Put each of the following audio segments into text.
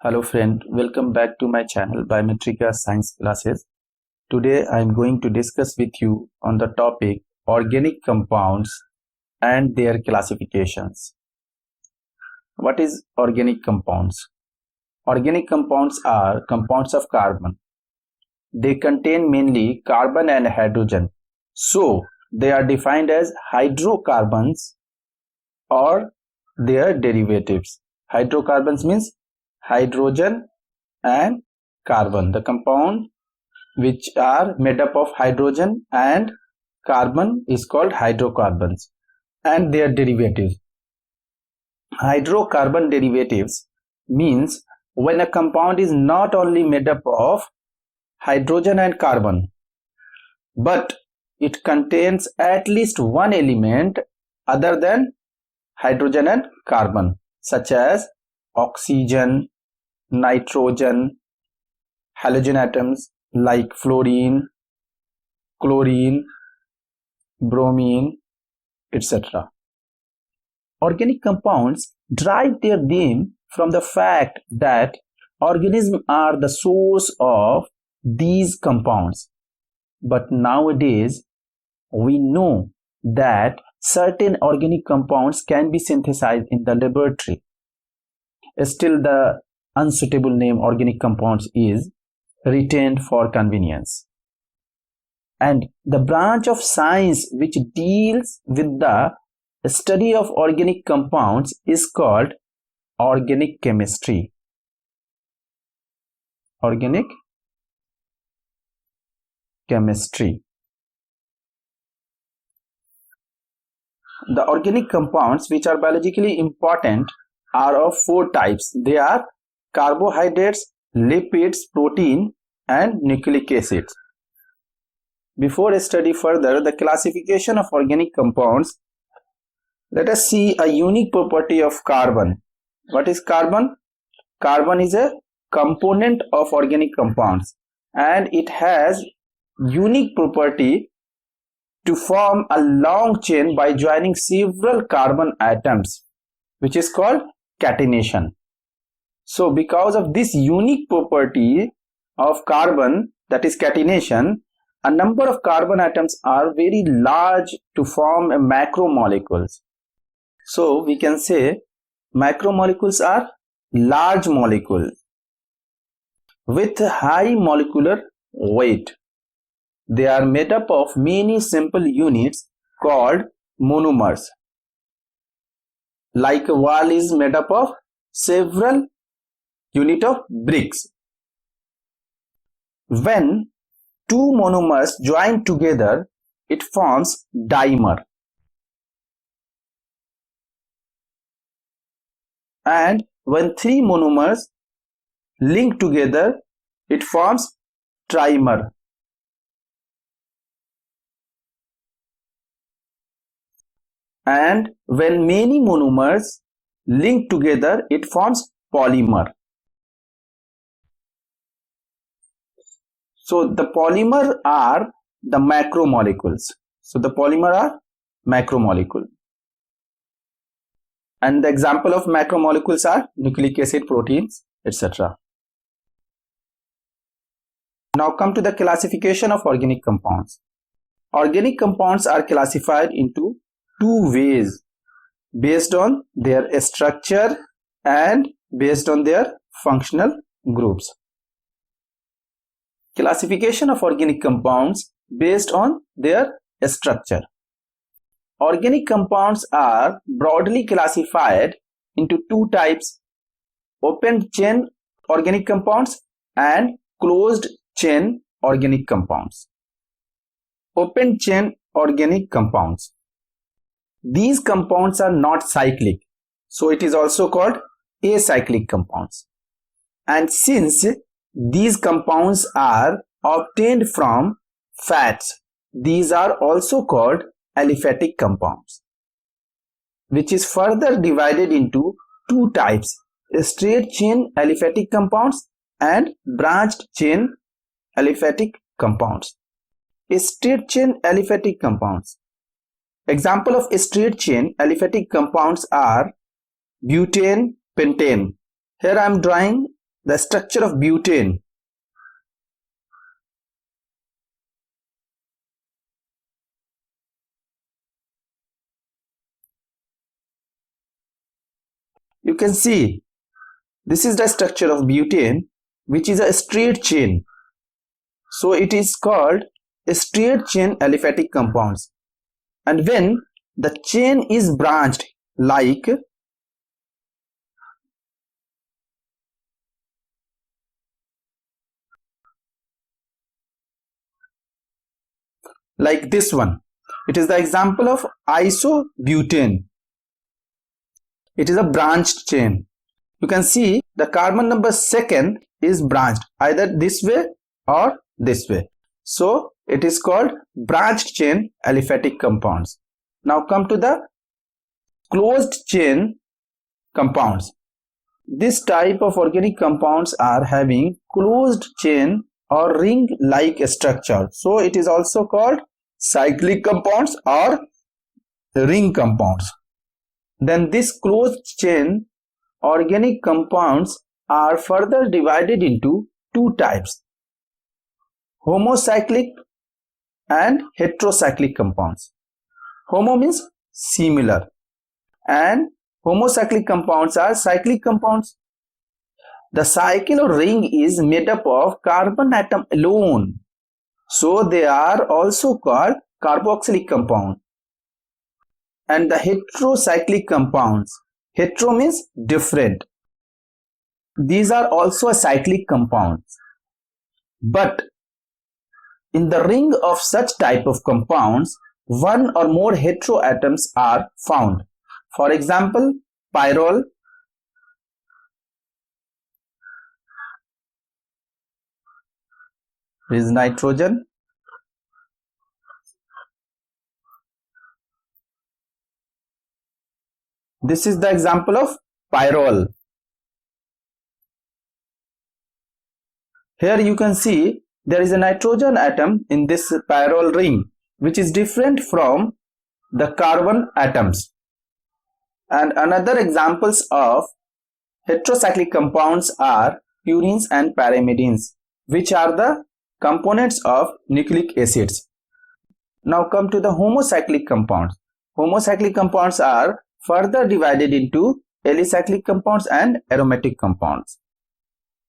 Hello friend, welcome back to my channel Biometrica Science Classes. Today I am going to discuss with you on the topic organic compounds and their classifications. What is organic compounds? Organic compounds are compounds of carbon. They contain mainly carbon and hydrogen. So they are defined as hydrocarbons or their derivatives. Hydrocarbons means hydrogen and carbon, the compound which are made up of hydrogen and carbon is called hydrocarbons, and their derivatives. Hydrocarbon derivatives means when a compound is not only made up of hydrogen and carbon, but it contains at least one element other than hydrogen and carbon, such as oxygen, nitrogen, halogen atoms like fluorine, chlorine, bromine, etc. Organic compounds derive their name from the fact that organisms are the source of these compounds. But nowadays, we know that certain organic compounds can be synthesized in the laboratory. Still, the unsuitable name organic compounds is retained for convenience. And the branch of science which deals with the study of organic compounds is called organic chemistry. Organic chemistry. The organic compounds which are biologically important are of four types. They are carbohydrates, lipids, protein, and nucleic acids. Before I study further the classification of organic compounds, let us see a unique property of carbon. What is carbon? Carbon is a component of organic compounds and it has unique property to form a long chain by joining several carbon atoms, which is called catenation. So because of this unique property of carbon, that is catenation, a number of carbon atoms are very large to form macromolecules. So we can say macromolecules are large molecules with high molecular weight. They are made up of many simple units called monomers. Like a wall is made up of several units of bricks. When two monomers join together, it forms dimer. And when three monomers link together, it forms trimer. And when many monomers link together, it forms polymer. So the polymer are the macromolecules. So the polymer are macromolecule. And the example of macromolecules are nucleic acid, proteins, etc. Now come to the classification of organic compounds. Organic compounds are classified into two ways, based on their structure and based on their functional groups. Classification of organic compounds based on their structure. Organic compounds are broadly classified into two types: open chain organic compounds and closed chain organic compounds. Open chain organic compounds. These compounds are not cyclic, so it is also called acyclic compounds. And since these compounds are obtained from fats, these are also called aliphatic compounds, which is further divided into two types: straight chain aliphatic compounds and branched chain aliphatic compounds. Straight chain aliphatic compounds. Example of straight chain aliphatic compounds are butane, pentane. Here I am drawing the structure of butane. You can see this is the structure of butane, which is a straight chain. So it is called a straight chain aliphatic compounds. And when the chain is branched like this one, it is the example of isobutane. It is a branched chain. You can see the carbon number second is branched either this way or this way. So it is called branched chain aliphatic compounds. Now come to the closed chain compounds. This type of organic compounds are having closed chain or ring like structure. So it is also called cyclic compounds or ring compounds. Then this closed chain organic compounds are further divided into two types: homocyclic and heterocyclic compounds. Homo means similar and homocyclic compounds are cyclic compounds. The cycle or ring is made up of carbon atom alone, so they are also called carboxylic compound. And the heterocyclic compounds, hetero means different, these are also a cyclic compounds, but in the ring of such type of compounds one or more heteroatoms are found. For example, pyrrole, is nitrogen, this is the example of pyrrole. Here you can see there is a nitrogen atom in this pyrrole ring, which is different from the carbon atoms. And another examples of heterocyclic compounds are purines and pyrimidines, which are the components of nucleic acids. Now come to the homocyclic compounds. Homocyclic compounds are further divided into alicyclic compounds and aromatic compounds.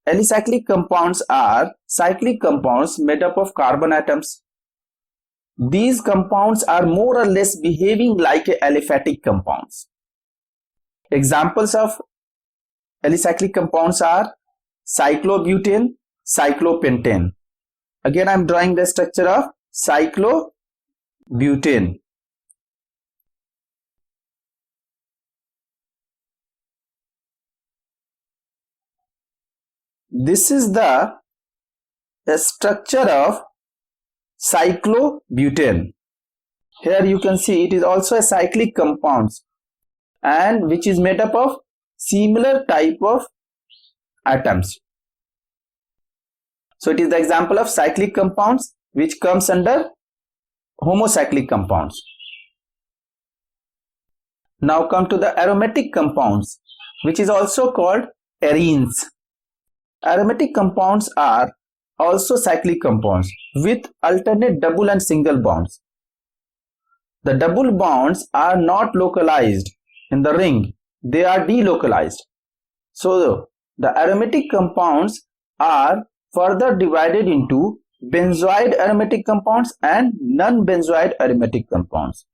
Alicyclic compounds are cyclic compounds made up of carbon atoms. These compounds are more or less behaving like aliphatic compounds. Examples of alicyclic compounds are cyclobutane, cyclopentane. Again I am drawing the structure of cyclobutane. This is the structure of cyclobutane. Here you can see it is also a cyclic compound and which is made up of similar type of atoms. So it is the example of cyclic compounds which comes under homocyclic compounds. Now come to the aromatic compounds, which is also called arenes. Aromatic compounds are also cyclic compounds with alternate double and single bonds. The double bonds are not localized in the ring, they are delocalized. So the aromatic compounds are further divided into benzoid aromatic compounds and non-benzoid aromatic compounds.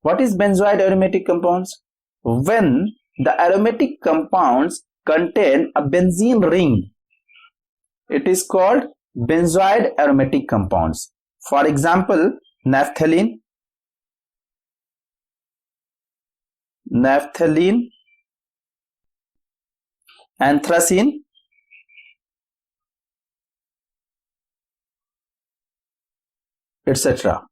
What is benzoid aromatic compounds? When the aromatic compounds contain a benzene ring, it is called benzoid aromatic compounds. For example, naphthalene, anthracene, etc.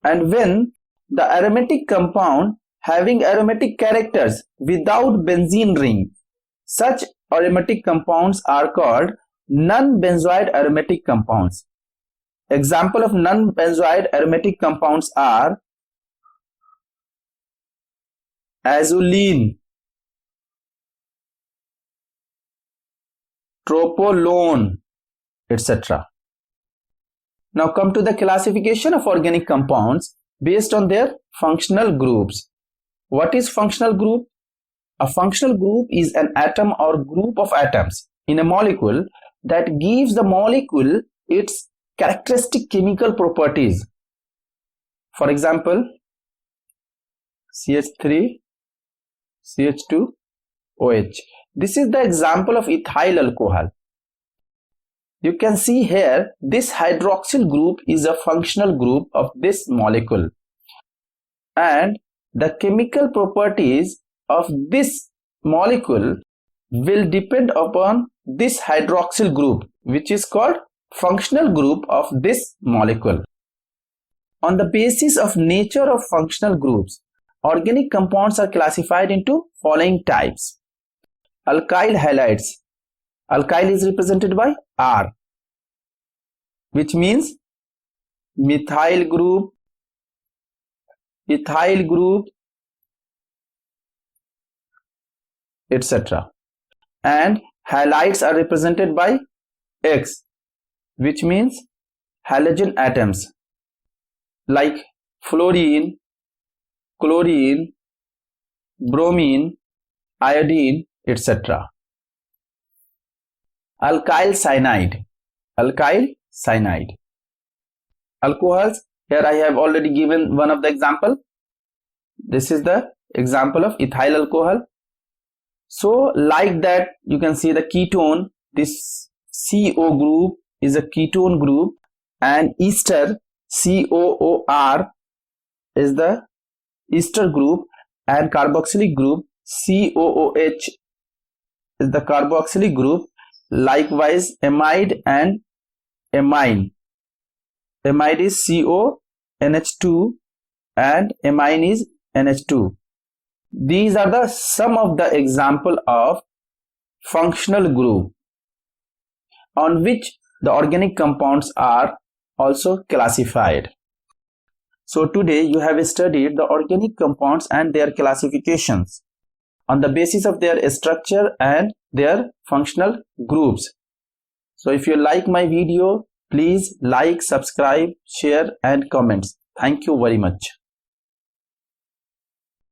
And when the aromatic compound having aromatic characters without benzene ring, such aromatic compounds are called non-benzoid aromatic compounds. Example of non-benzoid aromatic compounds are azulene, tropolone, etc. Now come to the classification of organic compounds based on their functional groups. What is functional group? A functional group is an atom or group of atoms in a molecule that gives the molecule its characteristic chemical properties. For example, CH3, CH2, OH. This is the example of ethyl alcohol. You can see here this hydroxyl group is a functional group of this molecule, and the chemical properties of this molecule will depend upon this hydroxyl group, which is called functional group of this molecule. On the basis of nature of functional groups, organic compounds are classified into following types. Alkyl halides. Alkyl is represented by R, which means methyl group, ethyl group, etc. And halides are represented by X, which means halogen atoms like fluorine, chlorine, bromine, iodine, etc. Alkyl cyanide. Alkyl cyanide. Alcohols. Here I have already given one of the example. This is the example of ethyl alcohol. So like that, you can see the ketone. This CO group is a ketone group, and ester, COOR, is the ester group, and carboxylic group COOH is the carboxylic group. Likewise, amide and amine. Amide is CONH2 and amine is NH2. These are the some of the example of functional group on which the organic compounds are also classified. So today you have studied the organic compounds and their classifications on the basis of their structure and their functional groups. So if you like my video, please like, subscribe, share and comments. Thank you very much.